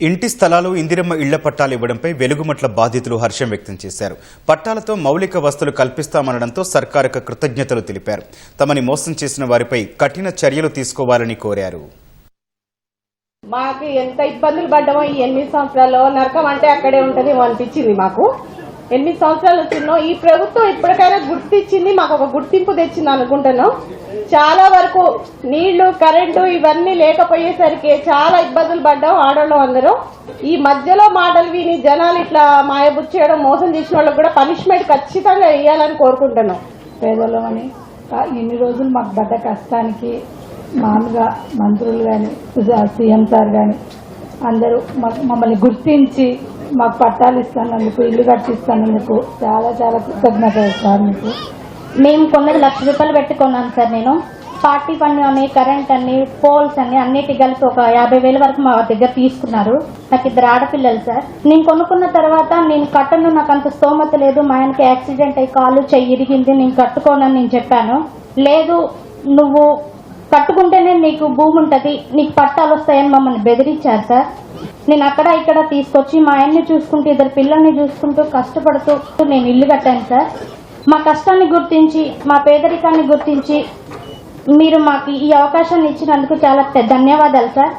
ఇంటి స్థలాలు ఇందిరమ్మ ఇళ్ల పట్టాలు ఇవ్వడంపై వెలుగుమట్ల బాధితులు హర్షం వ్యక్తం చేశారు. పట్టాలతో మౌలిక వసతులు కల్పిస్తామనడంతో సర్కారుకు కృతజ్ఞతలు తెలిపారు. తమని మోసం చేసిన వారిపై కఠిన చర్యలు తీసుకోవాలని కోరారు. మాకు ఎంత ఇబ్బందులు పడ్డామో ఈ 8 సంవత్సరాల్లో నరకం అంటే అక్కడే ఉంటది అనిపించింది. మాకు 8 సంవత్సరాలు వచ్చిందో ఈ ప్రభుత్వం ఇప్పటికైనా గుర్తించింది, మాకు ఒక గుర్తింపు తెచ్చింది అనుకుంటున్నాం. చాలా వరకు నీళ్లు, కరెంటు ఇవన్నీ లేకపోయేసరికి చాలా ఇబ్బందులు పడ్డాం ఆడవాళ్ళం అందరూ. ఈ మధ్యలో మాటలు విని జనాలు ఇట్లా మాయబుచ్చేయడం, మోసం చేసిన వాళ్ళకి కూడా పనిష్మెంట్ ఖచ్చితంగా వేయాలని కోరుకుంటున్నాం. పేదలమని ఇన్ని రోజులు మాకు పడ్డ కష్టానికి మామూలుగా మంత్రులు కానీ సీఎం సార్ కానీ అందరూ మమ్మల్ని గుర్తించి మాకు పట్టాలు ఇస్తానందుకు, ఇల్లు కట్టిస్తానందుకు చాలా చాలా కృతజ్ఞతలు సార్. మీకు మేము కొన్నది ₹1,00,000 పెట్టి కొన్నాను సార్. నేను పార్టీ ఫండ్ అని, కరెంట్ అని, పోల్స్ అని అన్నిటి కలిపి ఒక 50,000 వరకు మా దగ్గర తీసుకున్నారు. నాకు 2 ఆడపిల్లలు సార్. నేను కొనుక్కున్న తర్వాత నేను కట్టను, నాకు అంత స్తోమత లేదు, మా ఆయనకి యాక్సిడెంట్ అయ్యి కాలు చెయ్యి ఇరిగింది, నేను కట్టుకోనని నేను చెప్పాను. లేదు నువ్వు కట్టుకుంటేనే నీకు భూమి ఉంటుంది, నీకు పట్టాలు వస్తాయని మమ్మల్ని బెదిరించారు సార్. నేను అక్కడ ఇక్కడ తీసుకొచ్చి మా ఆయన్ని చూసుకుంటూ 2 పిల్లల్ని చూసుకుంటూ కష్టపడుతూ నేను ఇల్లు కట్టాను సార్. మా కష్టాన్ని గుర్తించి, మా పేదరికాన్ని గుర్తించి మీరు మాకు ఈ అవకాశాన్ని ఇచ్చినందుకు చాలా ధన్యవాదాలు సార్.